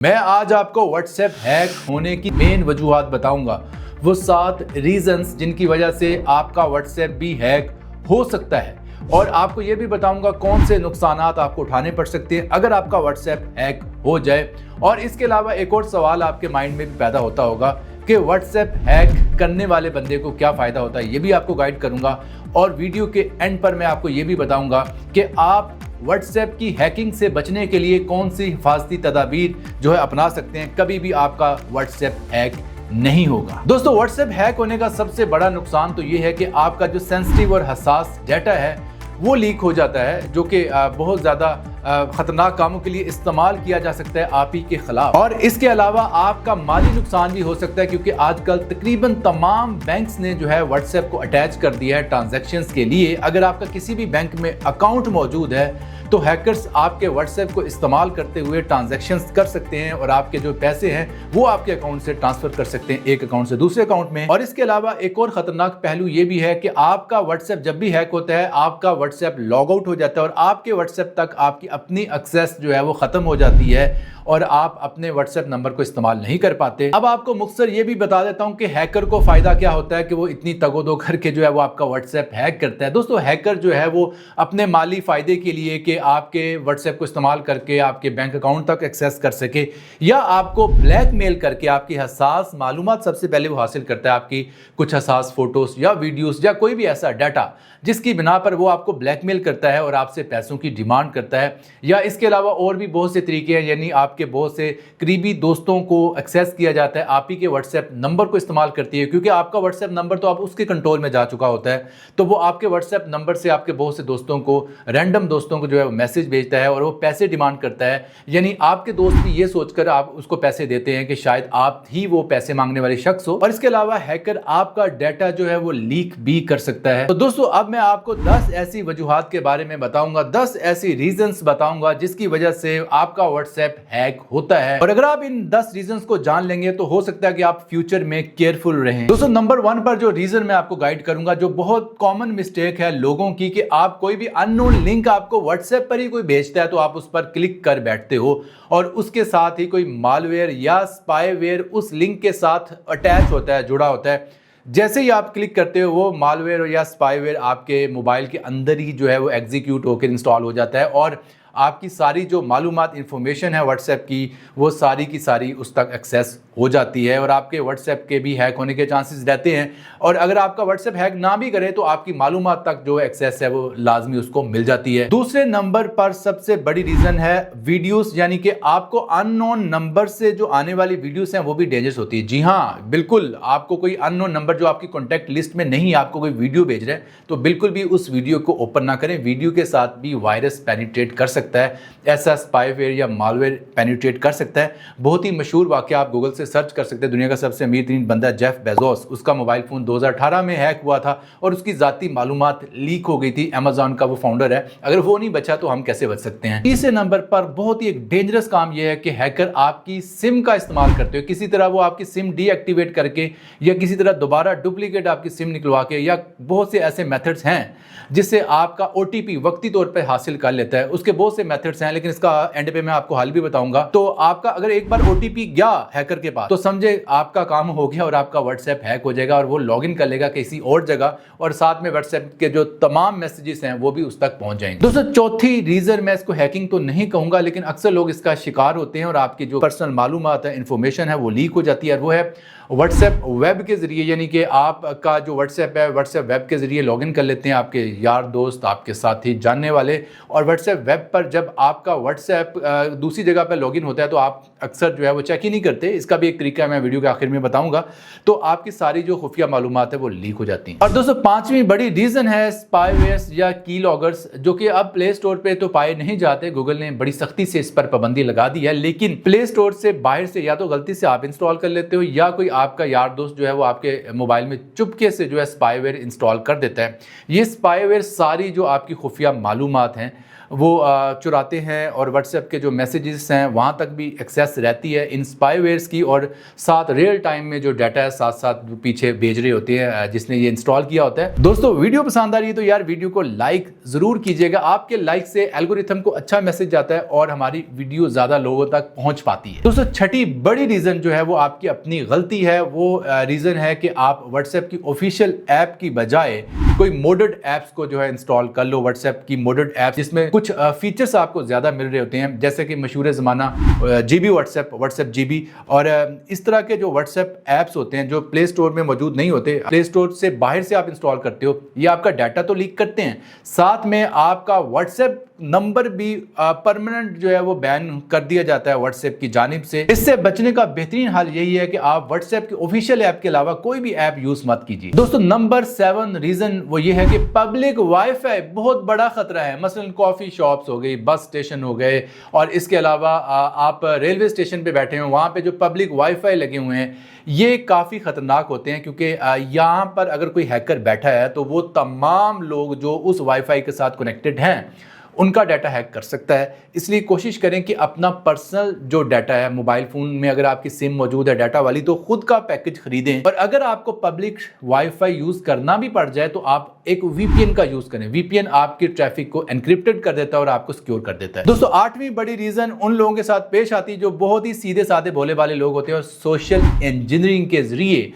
मैं आज आपको व्हाट्सएप हैक होने की मेन वजूहात बताऊंगा। वो 7 रीजंस जिनकी वजह से आपका व्हाट्सएप भी हैक हो सकता है, और आपको ये भी बताऊंगा कौन से नुकसानात आपको उठाने पड़ सकते हैं अगर आपका व्हाट्सएप हैक हो जाए। और इसके अलावा एक और सवाल आपके माइंड में भी पैदा होता होगा कि व्हाट्सएप हैक करने वाले बंदे को क्या फ़ायदा होता है, ये भी आपको गाइड करूंगा। और वीडियो के एंड पर मैं आपको ये भी बताऊंगा कि आप व्हाट्सएप की हैकिंग से बचने के लिए कौन सी हिफाजती तदाबीर जो है अपना सकते हैं, कभी भी आपका व्हाट्सएप हैक नहीं होगा। दोस्तों, व्हाट्सएप हैक होने का सबसे बड़ा नुकसान तो ये है कि आपका जो सेंसिटिव और हसास डाटा है वो लीक हो जाता है, जो कि बहुत ज़्यादा ख़तरनाक कामों के लिए इस्तेमाल किया जा सकता है आप ही के खिलाफ। और इसके अलावा आपका माली नुकसान भी हो सकता है, क्योंकि आजकल तकरीबन तमाम बैंक्स ने जो है व्हाट्सएप को अटैच कर दिया है ट्रांजैक्शंस के लिए। अगर आपका किसी भी बैंक में अकाउंट मौजूद है तो हैकर्स आपके व्हाट्सएप को इस्तेमाल करते हुए ट्रांजैक्शंस कर सकते हैं और आपके जो पैसे हैं वो आपके अकाउंट से ट्रांसफर कर सकते हैं एक अकाउंट से दूसरे अकाउंट में। और इसके अलावा एक और खतरनाक पहलू ये भी है कि आपका व्हाट्सएप जब भी हैक होता है आपका व्हाट्सएप लॉग आउट हो जाता है और आपके व्हाट्सएप तक आपकी अपनी एक्सेस जो है वो खत्म हो जाती है और आप अपने व्हाट्सएप नंबर को इस्तेमाल नहीं कर पाते। अब आपको मुख्तसर ये भी बता देता हूं कि हैकर को फायदा क्या होता है कि वो इतनी तगोदो करके जो है वो आपका व्हाट्सएप हैक करता है। दोस्तों, हैकर जो है वो अपने माली फायदे के लिए कि आपके व्हाट्सएप को इस्तेमाल करके आपके बैंक अकाउंट तक एक्सेस कर सके या आपको ब्लैकमेल करके आपकी हसास मालूमात सबसे पहले वो हासिल करता है, आपकी कुछ हसास फोटोज या वीडियोस या कोई भी ऐसा डाटा जिसकी बिना पर वो आपको ब्लैकमेल करता है और आपसे पैसों की डिमांड करता है। या इसके अलावा और भी बहुत से तरीके हैं, यानी आपके बहुत से करीबी दोस्तों को एक्सेस किया जाता है आप ही के व्हाट्सएप नंबर को इस्तेमाल करती है, क्योंकि आपका व्हाट्सएप नंबर तो आप उसके कंट्रोल में जा चुका होता है, तो वो आपके व्हाट्सएप नंबर से आपके बहुत से दोस्तों को, रैंडम दोस्तों को जो है वो मैसेज भेजता है और वो पैसे डिमांड करता है। यानी आपके दोस्त भी ये सोचकर आप उसको पैसे देते हैं कि शायद आप ही वो पैसे मांगने वाले शख्स हो। और इसके अलावा हैकर आपका डाटा जो है वो लीक भी कर सकता है। तो दोस्तों, अब मैं आपको 10 ऐसी वजूहात के बारे में बताऊंगा, 10 ऐसी रीजंस बताऊंगा जिसकी वजह से आपका व्हाट्सएप हैक होता है। और अगर आप इन 10 रीजंस को जान लेंगे तो हो सकता है कि आप फ्यूचर में केयरफुल रहें। दोस्तों, नंबर 1 पर जो रीजन मैं आपको गाइड करूंगा, जो बहुत कॉमन मिस्टेक है लोगों की, कि आप कोई भी अननोन लिंक आपको व्हाट्सएप पर ही कोई भेजता है तो आप उस पर क्लिक कर बैठते हो और उसके साथ ही कोई मालवेयर या स्पाईवेयर उस लिंक के साथ अटैच होता है, जुड़ा होता है। जैसे ही आप क्लिक करते हो वो मालवेयर या स्पाईवेयर आपके मोबाइल के अंदर ही जो है वो एग्जीक्यूट होकर इंस्टॉल हो जाता है और आपकी सारी जो मालूमात इंफॉर्मेशन है व्हाट्सएप की वो सारी की सारी उस तक एक्सेस हो जाती है और आपके व्हाट्सएप के भी हैक होने के चांसेस रहते हैं। और अगर आपका व्हाट्सएप हैक ना भी करे तो आपकी मालूमात तक जो एक्सेस है वो लाजमी उसको मिल जाती है। दूसरे नंबर पर सबसे बड़ी रीजन है वीडियोस, यानी कि आपको अननोन नंबर से जो आने वाली वीडियोस हैं वो भी डेंजरस होती है। जी हाँ, बिल्कुल, आपको कोई अननोन नंबर जो आपकी कॉन्टैक्ट लिस्ट में नहीं, आपको कोई वीडियो भेज रहे हैं तो बिल्कुल भी उस वीडियो को ओपन ना करें। वीडियो के साथ भी वायरस पेनिट्रेट कर सकता है, ऐसा स्पाईवेयर या मालवेयर पेनिट्रेट कर सकता है। बहुत ही मशहूर वाकया आप गूगल से सर्च कर सकते हैं, दुनिया का सबसे अमीर तरीन बंदा जेफ बेजोस, उसका मोबाइल फ़ोन 2018 में हैक हुआ था और उसकी ज़ाती मालूमात लीक हो गई थी। अमेजॉन का वो फाउंडर है, अगर वो नहीं बचा तो हम कैसे बच सकते हैं। तीसरे नंबर पर बहुत ही एक डेंजरस काम यह है कि हैकर आपकी सिम का इस्तेमाल करते हो, किसी तरह वो आपकी सिम डीएक्टिवेट करके या किसी तरह दोबारा डुप्लीकेट आपकी सिम निकलवा के, या बहुत से ऐसे मेथड्स हैं जिससे आपका ओटीपी वक्ती तौर पर हासिल कर लेता है। उसके बहुत से मेथड्स हैं, लेकिन इसका एंड पे मैं आपको हल भी बताऊंगा। तो आपका अगर एक बार ओटीपी गया हैकर के पास तो समझे आपका काम हो गया और आपका व्हाट्सएप हैक हो जाएगा और वो लॉगिन कर लेगा किसी और जगह और साथ में व्हाट्सएप के जो तमाम मैसेजेस हैं वो भी उस तक पहुंच जाएंगे। दोस्तों, चौथी रीजन, मैं इसको हैकिंग तो नहीं कहूंगा लेकिन अक्सर लोग इसका शिकार होते हैं और आपकी जो पर्सनल मालूमात है, इंफॉर्मेशन है, वो लीक हो जाती है और वो है व्हाट्सएप वेब के जरिए। यानी कि आपका जो व्हाट्सएप है व्हाट्सएप वेब के जरिए लॉगिन कर लेते हैं आपके यार दोस्त, आपके साथी, जानने वाले। और व्हाट्सएप वेब पर जब आपका व्हाट्सएप दूसरी जगह पर लॉगिन होता है तो आप अक्सर जो है वो चेक ही नहीं करते। इसका भी एक तरीका मैं वीडियो के आखिर में बताऊंगा। तो आपकी सारी जो खुफिया मालूमात है वो लीक हो जाती हैं। और दोस्तों, 5वीं बड़ी रीजन है स्पाईवेयर्स या की लॉगर्स, जो कि अब प्ले स्टोर पे तो पाए नहीं जाते। गूगल ने बड़ी सख्ती से इस पर पाबंदी लगा दी है, लेकिन प्ले स्टोर से बाहर से या तो गलती से आप इंस्टॉल कर लेते हो या कोई आपका यार दोस्त जो है वो आपके मोबाइल में चुपके से जो है स्पाईवेयर इंस्टॉल कर देता है। ये स्पाईवेयर सारी जो आपकी खुफिया मालूमात हैं वो चुराते हैं और व्हाट्सएप के जो मैसेजेस हैं वहाँ तक भी एक्सेस रहती है इन स्पाईवेयर्स की, और साथ रियल टाइम में जो डाटा है साथ साथ पीछे भेज रहे होते हैं जिसने ये इंस्टॉल किया होता है। दोस्तों वीडियो पसंद आ रही है तो यार वीडियो को लाइक ज़रूर कीजिएगा। आपके लाइक से एल्गोरिथम को अच्छा मैसेज जाता है और हमारी वीडियो ज़्यादा लोगों तक पहुँच पाती है। दोस्तों छठी बड़ी रीज़न जो है वो आपकी अपनी गलती है। वो रीज़न है कि आप व्हाट्सएप की ऑफिशियल ऐप की बजाय कोई मोडेड ऐप्स को जो है इंस्टॉल कर लो। व्हाट्सएप की मोडेड ऐप जिसमें कुछ फीचर्स आपको ज़्यादा मिल रहे होते हैं, जैसे कि मशहूर ज़माना जीबी व्हाट्सएप जीबी, और इस तरह के जो व्हाट्सएप ऐप्स होते हैं जो प्ले स्टोर में मौजूद नहीं होते, प्ले स्टोर से बाहर से आप इंस्टॉल करते हो, ये आपका डाटा तो लीक करते हैं, साथ में आपका व्हाट्सएप नंबर भी परमानेंट जो है वो बैन कर दिया जाता है व्हाट्सएप की जानिब से। इससे बचने का बेहतरीन हल यही है कि आप व्हाट्सएप की ऑफिशियल ऐप के अलावा कोई भी ऐप यूज मत कीजिए। दोस्तों नंबर 7 रीजन वो ये है कि पब्लिक वाईफाई बहुत बड़ा खतरा है। मसलन कॉफी शॉप्स हो गई, बस स्टेशन हो गए, और इसके अलावा आप रेलवे स्टेशन पे बैठे हो, वहां पे जो पब्लिक वाईफाई लगे हुए हैं ये काफ़ी ख़तरनाक होते हैं, क्योंकि यहाँ पर अगर कोई हैकर बैठा है तो वो तमाम लोग जो उस वाईफाई के साथ कनेक्टेड हैं उनका डाटा हैक कर सकता है। इसलिए कोशिश करें कि अपना पर्सनल जो डाटा है, मोबाइल फ़ोन में अगर आपकी सिम मौजूद है डाटा वाली, तो खुद का पैकेज खरीदें। और अगर आपको पब्लिक वाईफाई यूज़ करना भी पड़ जाए तो आप एक वीपीएन का यूज़ करें। वीपीएन आपकी ट्रैफिक को एनक्रिप्टेड कर देता है और आपको सिक्योर कर देता है। दोस्तों 8वीं बड़ी रीज़न उन लोगों के साथ पेश आती है जो बहुत ही सीधे साधे भोले वाले लोग होते हैं और सोशल इंजीनियरिंग के ज़रिए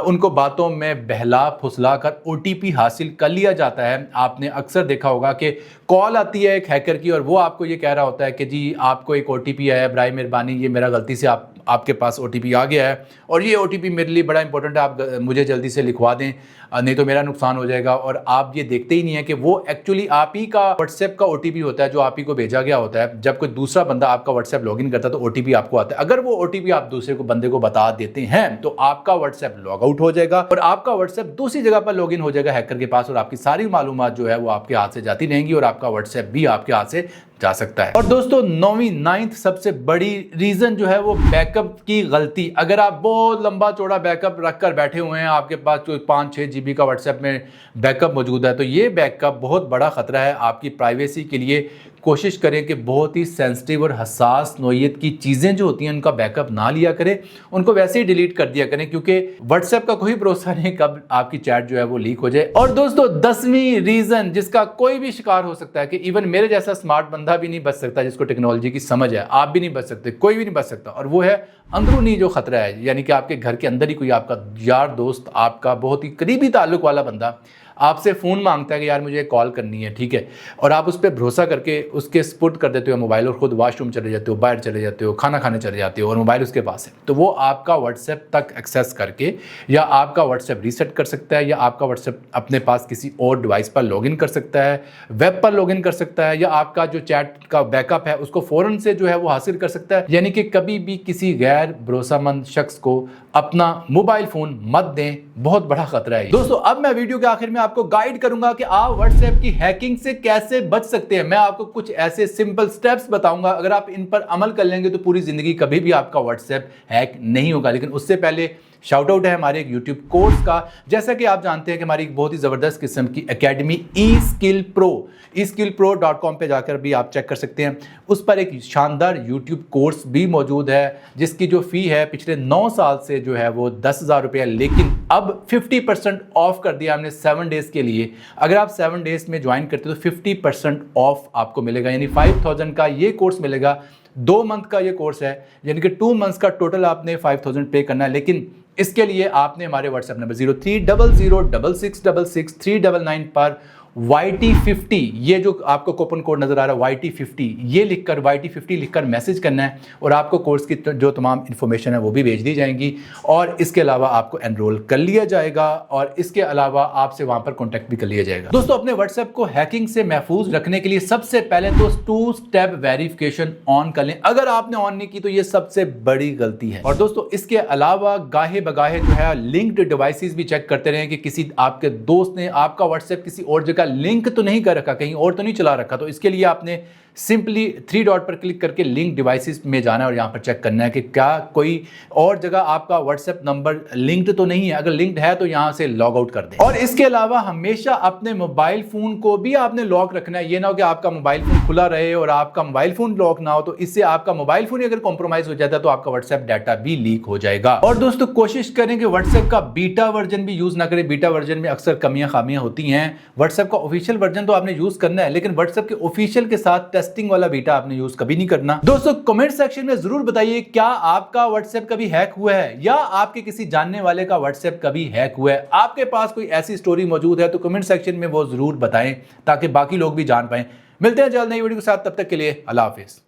उनको बातों में बहला फुसला कर ओटीपी हासिल कर लिया जाता है। आपने अक्सर देखा होगा कि कॉल आती है एक हैकर की और वो आपको ये कह रहा होता है कि जी आपको एक ओटीपी आया है, बराए मेहरबानी ये मेरा गलती से आपके पास ओटीपी आ गया है और ये ओटीपी मेरे लिए बड़ा इंपॉर्टेंट है, आप मुझे जल्दी से लिखवा दें नहीं तो मेरा नुकसान हो जाएगा। और आप ये देखते ही नहीं है कि वो एक्चुअली आप ही का व्हाट्सएप का ओटीपी होता है जो आप ही को भेजा गया होता है। जब कोई दूसरा बंदा आपका व्हाट्सएप लॉगिन करता है तो ओटीपी आपको आता है। अगर वो ओटीपी आप दूसरे को बंदे को बता देते हैं तो आपका व्हाट्सएप लॉग आउट हो जाएगा और आपका व्हाट्सएप दूसरी जगह पर लॉगिन हो जाएगा हैकर के पास, और आपकी सारी मालूमात जो है वो आपके हाथ से जाती रहेंगी और आपका व्हाट्सएप भी आपके हाथ से जा सकता है। और दोस्तों 9वीं सबसे बड़ी रीजन जो है वो बैकअप की गलती। अगर आप बहुत लंबा चौड़ा बैकअप रखकर बैठे हुए हैं, आपके पास कोई 5-6 GB का व्हाट्सएप में बैकअप मौजूद है, तो ये बैकअप बहुत बड़ा खतरा है आपकी प्राइवेसी के लिए। कोशिश करें कि बहुत ही सेंसिटिव और हसास नोयत की चीज़ें जो होती हैं उनका बैकअप ना लिया करें, उनको वैसे ही डिलीट कर दिया करें, क्योंकि व्हाट्सएप का कोई भरोसा नहीं कब आपकी चैट जो है वो लीक हो जाए। और दोस्तों 10वीं रीजन जिसका कोई भी शिकार हो सकता है, कि इवन मेरे जैसा स्मार्ट बंदा भी नहीं बच सकता जिसको टेक्नोलॉजी की समझ है, आप भी नहीं बच सकते, कोई भी नहीं बच सकता, और वो है अंदरूनी जो खतरा है। यानी कि आपके घर के अंदर ही कोई आपका यार दोस्त, आपका बहुत ही करीबी ताल्लुक वाला बंदा आपसे फ़ोन मांगता है कि यार मुझे कॉल करनी है, ठीक है, और आप उस पर भरोसा करके उसके स्पुट कर देते हो मोबाइल और ख़ुद वॉशरूम चले जाते हो, बाहर चले जाते हो, खाना खाने चले जाते हो और मोबाइल उसके पास है, तो वो आपका व्हाट्सएप तक एक्सेस करके या आपका व्हाट्सएप रीसेट कर सकता है, या आपका व्हाट्सएप अपने पास किसी और डिवाइस पर लॉगिन कर सकता है, वेब पर लॉगिन कर सकता है, या आपका जो चैट का बैकअप है उसको फ़ौरन से जो है वो हासिल कर सकता है। यानी कि कभी भी किसी गैर भरोसामंद शख्स को अपना मोबाइल फ़ोन मत दें, बहुत बड़ा खतरा है। दोस्तों अब मैं वीडियो के आखिर में आपको गाइड करूंगा कि आप व्हाट्सएप की हैकिंग से कैसे बच सकते हैं। मैं आपको कुछ ऐसे सिंपल स्टेप्स बताऊंगा, अगर आप इन पर अमल कर लेंगे तो पूरी जिंदगी कभी भी आपका व्हाट्सएप हैक नहीं होगा। लेकिन उससे पहले शाउट आउट है हमारे एक यूट्यूब कोर्स का। जैसा कि आप जानते हैं कि हमारी एक बहुत ही ज़बरदस्त किस्म की एकेडमी eSkillPro.com पे जाकर भी आप चेक कर सकते हैं। उस पर एक शानदार यूट्यूब कोर्स भी मौजूद है जिसकी जो फ़ी है पिछले 9 साल से जो है वो 10,000 रुपये, लेकिन अब 50% ऑफ कर दिया हमने 7 डेज़ के लिए। अगर आप 7 डेज़ में ज्वाइन करते हो तो 50% ऑफ आपको मिलेगा, यानी 5,000 का ये कोर्स मिलेगा। 2 मंथ का ये कोर्स है, यानी कि 2 मंथ्स का टोटल आपने 5,000 पे करना है। लेकिन इसके लिए आपने हमारे व्हाट्सएप नंबर 03006666 पर YT50, ये जो आपको कूपन कोड नज़र आ रहा है YT50, ये लिखकर YT50 लिखकर मैसेज करना है और आपको कोर्स की जो तमाम इन्फॉर्मेशन है वो भी भेज दी जाएंगी, और इसके अलावा आपको एनरोल कर लिया जाएगा और इसके अलावा आपसे वहाँ पर कॉन्टैक्ट भी कर लिया जाएगा। दोस्तों अपने व्हाट्सएप को हैकिंग से महफूज रखने के लिए सबसे पहले तो 2 स्टेप वेरिफिकेशन ऑन कर लें। अगर आपने ऑन नहीं की तो ये सबसे बड़ी गलती है। और दोस्तों इसके अलावा गाहे बगाहे जो है लिंक्ड डिवाइसेस भी चेक करते रहें कि किसी आपके दोस्त ने आपका व्हाट्सएप किसी और जगह लिंक तो नहीं कर रखा, कहीं और तो नहीं चला रखा। तो इसके लिए आपने सिंपली 3 डॉट पर क्लिक करके लिंक डिवाइसेस में जाना है और यहाँ पर चेक करना है कि क्या कोई और जगह आपका व्हाट्सएप नंबर लिंक्ड तो नहीं है। अगर लिंक्ड है तो यहाँ से लॉग आउट कर दें। और इसके अलावा हमेशा अपने मोबाइल फोन को भी आपने लॉक रखना है। ये ना हो कि आपका मोबाइल फोन खुला रहे और आपका मोबाइल फोन लॉक ना हो, तो इससे आपका मोबाइल फोन अगर कॉम्प्रोमाइज हो जाता है तो आपका व्हाट्सएप डाटा भी लीक हो जाएगा। और दोस्तों कोशिश करें कि व्हाट्सएप का बीटा वर्जन भी यूज ना करें। बीटा वर्जन में अक्सर कमियां खामियां होती हैं। व्हाट्सएप का ऑफिशियल वर्जन तो आपने यूज करना है, लेकिन व्हाट्सएप के ऑफिशियल के साथ टेस्टिंग वाला बीटा आपने यूज कभी नहीं करना। दोस्तों कमेंट सेक्शन में जरूर बताइए, क्या आपका व्हाट्सएप कभी हैक हुआ है या आपके किसी जानने वाले का व्हाट्सएप कभी हैक हुआ है। आपके पास कोई ऐसी स्टोरी मौजूद है तो कमेंट सेक्शन में वो जरूर बताएं ताकि बाकी लोग भी जान पाएं। मिलते हैं जल्द नई वीडियो के साथ, तब तक के लिए अल्लाह हाफिज।